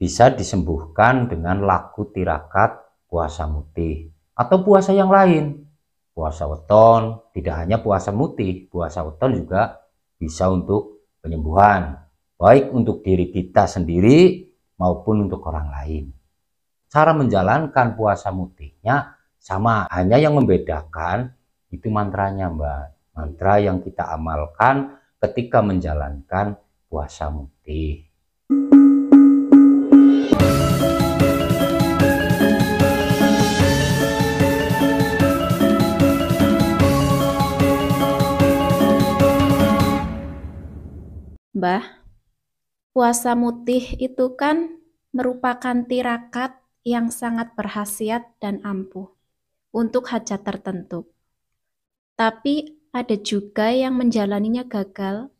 bisa disembuhkan dengan laku tirakat puasa mutih atau puasa yang lain. Puasa weton, tidak hanya puasa mutih, puasa weton juga bisa untuk penyembuhan, baik untuk diri kita sendiri maupun untuk orang lain. Cara menjalankan puasa mutihnya sama, hanya yang membedakan itu mantranya, Mbak. Mantra yang kita amalkan ketika menjalankan puasa mutih. Mbah, puasa mutih itu kan merupakan tirakat yang sangat berkhasiat dan ampuh untuk hajat tertentu. Tapi ada juga yang menjalaninya gagal,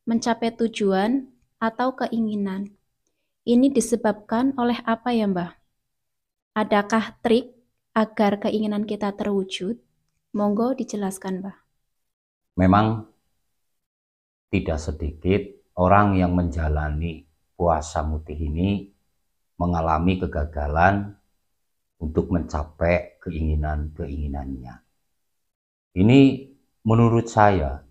mencapai tujuan atau keinginan. Ini disebabkan oleh apa ya, Mbah? Adakah trik agar keinginan kita terwujud? Monggo dijelaskan, Mbah. Memang tidak sedikit orang yang menjalani puasa mutih ini mengalami kegagalan untuk mencapai keinginan-keinginannya. Ini menurut saya,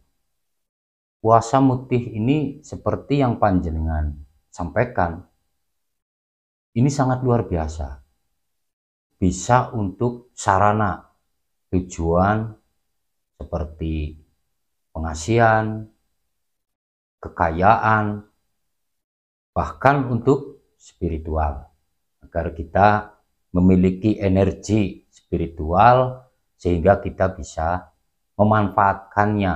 puasa mutih ini seperti yang panjenengan sampaikan, ini sangat luar biasa. Bisa untuk sarana tujuan seperti pengasihan, kekayaan, bahkan untuk spiritual, agar kita memiliki energi spiritual sehingga kita bisa memanfaatkannya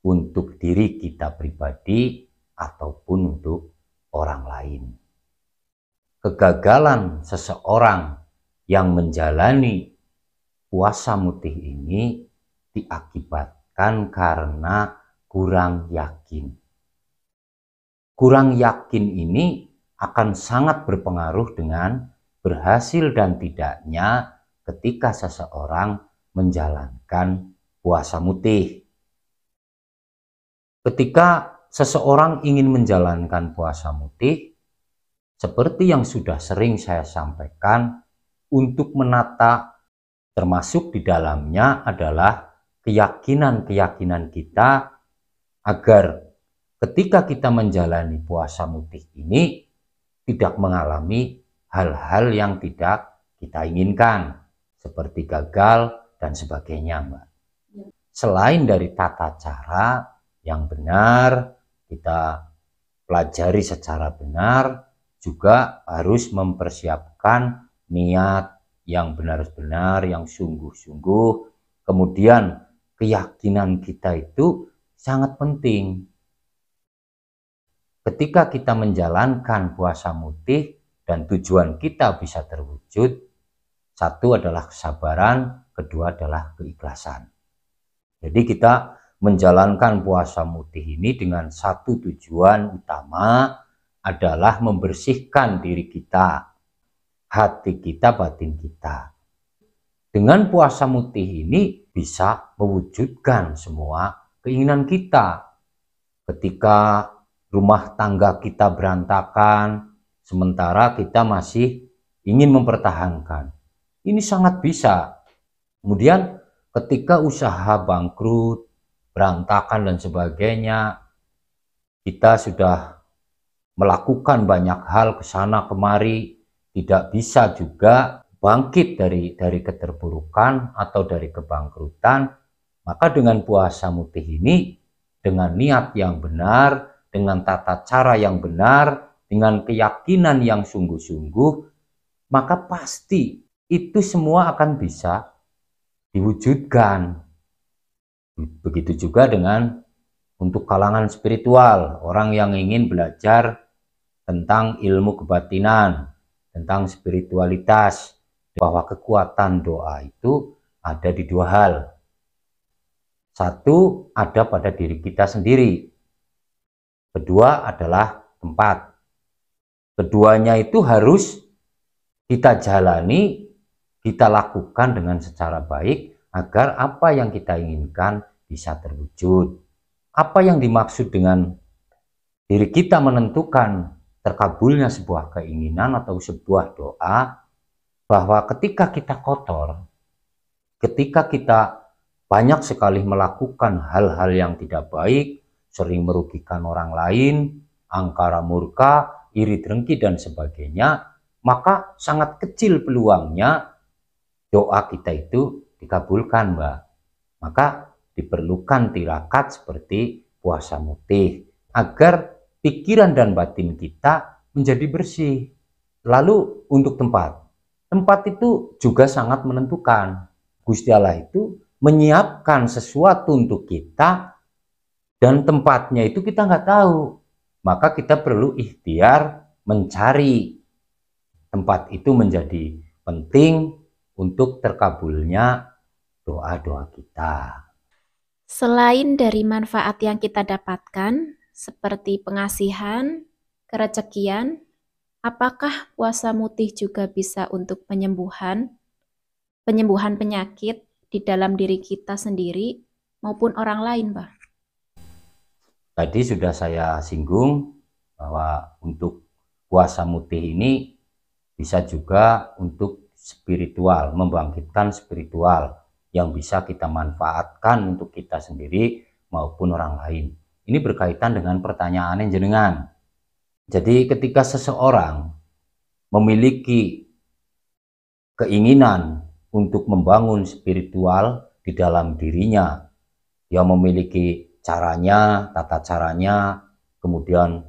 untuk diri kita pribadi ataupun untuk orang lain. Kegagalan seseorang yang menjalani puasa mutih ini diakibatkan karena kurang yakin. Kurang yakin ini akan sangat berpengaruh dengan berhasil dan tidaknya ketika seseorang menjalankan puasa mutih. Ketika seseorang ingin menjalankan puasa mutih, seperti yang sudah sering saya sampaikan, untuk menata termasuk di dalamnya adalah keyakinan-keyakinan kita agar ketika kita menjalani puasa mutih ini tidak mengalami hal-hal yang tidak kita inginkan, seperti gagal dan sebagainya, Mbak. Selain dari tata cara yang benar, kita pelajari secara benar, juga harus mempersiapkan niat yang benar-benar, yang sungguh-sungguh. Kemudian keyakinan kita itu sangat penting. Ketika kita menjalankan puasa mutih dan tujuan kita bisa terwujud, satu adalah kesabaran, kedua adalah keikhlasan. Jadi kita menjalankan puasa mutih ini dengan satu tujuan utama adalah membersihkan diri kita, hati kita, batin kita. Dengan puasa mutih ini bisa mewujudkan semua keinginan kita. Ketika rumah tangga kita berantakan, sementara kita masih ingin mempertahankan, ini sangat bisa. Kemudian ketika usaha bangkrut, berantakan dan sebagainya, kita sudah melakukan banyak hal ke sana kemari, tidak bisa juga bangkit dari keterpurukan atau dari kebangkrutan, maka dengan puasa mutih ini, dengan niat yang benar, dengan tata cara yang benar, dengan keyakinan yang sungguh-sungguh, maka pasti itu semua akan bisa diwujudkan. Begitu juga dengan untuk kalangan spiritual, orang yang ingin belajar tentang ilmu kebatinan, tentang spiritualitas, bahwa kekuatan doa itu ada di dua hal. Satu, ada pada diri kita sendiri. Kedua adalah tempat. Keduanya itu harus kita jalani, kita lakukan dengan secara baik agar apa yang kita inginkan bisa terwujud. Apa yang dimaksud dengan diri kita menentukan terkabulnya sebuah keinginan atau sebuah doa, bahwa ketika kita kotor, ketika kita banyak sekali melakukan hal-hal yang tidak baik, sering merugikan orang lain, angkara murka, iri dengki dan sebagainya, maka sangat kecil peluangnya doa kita itu dikabulkan, Mbak. Maka diperlukan tirakat seperti puasa mutih agar pikiran dan batin kita menjadi bersih. Lalu untuk tempat itu juga sangat menentukan. Gusti Allah itu menyiapkan sesuatu untuk kita dan tempatnya itu kita nggak tahu. Maka kita perlu ikhtiar mencari tempat itu menjadi penting untuk terkabulnya doa-doa kita. Selain dari manfaat yang kita dapatkan, seperti pengasihan, kerezekian, apakah puasa mutih juga bisa untuk penyembuhan penyakit di dalam diri kita sendiri maupun orang lain, Pak? Tadi sudah saya singgung bahwa untuk puasa mutih ini bisa juga untuk spiritual, membangkitkan spiritual yang bisa kita manfaatkan untuk kita sendiri maupun orang lain. Ini berkaitan dengan pertanyaan yang jenengan. Jadi ketika seseorang memiliki keinginan untuk membangun spiritual di dalam dirinya, dia memiliki caranya, tata caranya, kemudian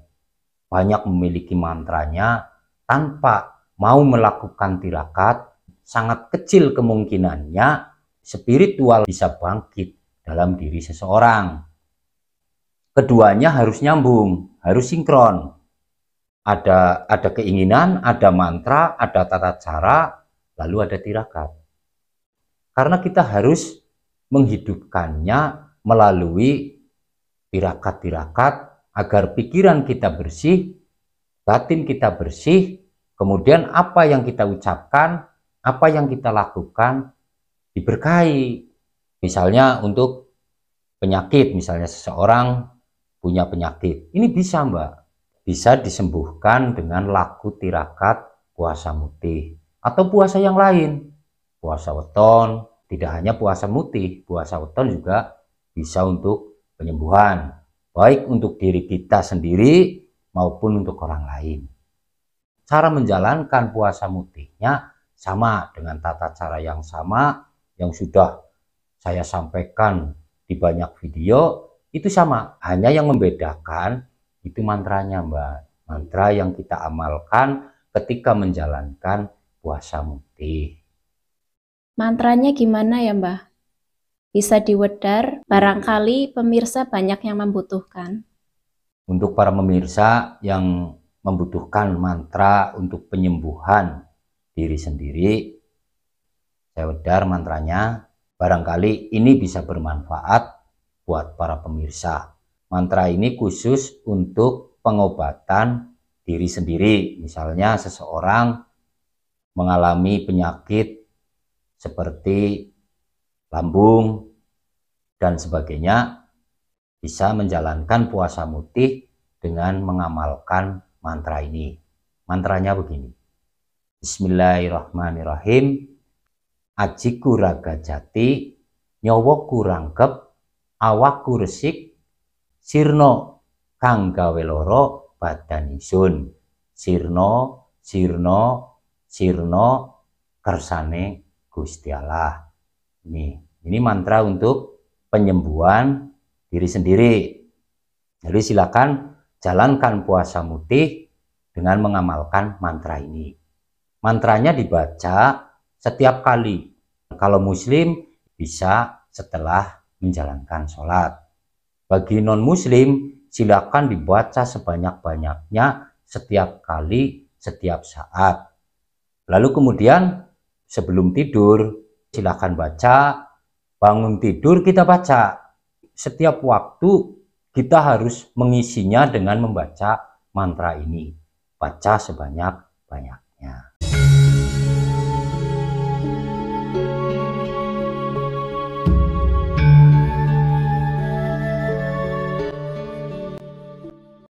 banyak memiliki mantranya, tanpa mau melakukan tirakat, sangat kecil kemungkinannya spiritual bisa bangkit dalam diri seseorang. Keduanya harus nyambung, harus sinkron. Ada keinginan, ada mantra, ada tata cara, lalu ada tirakat. Karena kita harus menghidupkannya melalui tirakat-tirakat agar pikiran kita bersih, batin kita bersih, kemudian apa yang kita ucapkan, apa yang kita lakukan diberkahi. Misalnya untuk penyakit, misalnya seseorang punya penyakit, ini bisa, Mbak, bisa disembuhkan dengan laku tirakat puasa mutih atau puasa yang lain, puasa weton. Tidak hanya puasa mutih, puasa weton juga bisa untuk penyembuhan, baik untuk diri kita sendiri maupun untuk orang lain. Cara menjalankan puasa mutihnya sama dengan tata cara yang sama yang sudah saya sampaikan di banyak video, itu sama, hanya yang membedakan itu mantranya, Mbak. Mantra yang kita amalkan ketika menjalankan puasa mutih. Mantranya gimana ya, Mbah? Bisa diwedar, barangkali pemirsa banyak yang membutuhkan. Untuk para pemirsa yang membutuhkan mantra untuk penyembuhan diri sendiri, saya wedar mantranya, barangkali ini bisa bermanfaat buat para pemirsa. Mantra ini khusus untuk pengobatan diri sendiri. Misalnya seseorang mengalami penyakit seperti lambung dan sebagainya, bisa menjalankan puasa mutih dengan mengamalkan mantra ini. Mantranya begini: Bismillahirrahmanirrahim. Ajiku raga jati, nyawaku rangkep, awakku resik, sirno kang gawe loro badan isun. Sirno, sirno, sirno kersane Gusti Allah. Ini mantra untuk penyembuhan diri sendiri. Jadi silakan jalankan puasa mutih dengan mengamalkan mantra ini. Mantranya dibaca setiap kali. Kalau muslim bisa setelah menjalankan sholat. Bagi non muslim silakan dibaca sebanyak-banyaknya setiap kali, setiap saat. Lalu kemudian sebelum tidur silakan baca, bangun tidur kita baca. Setiap waktu kita harus mengisinya dengan membaca mantra ini. Baca sebanyak-banyaknya.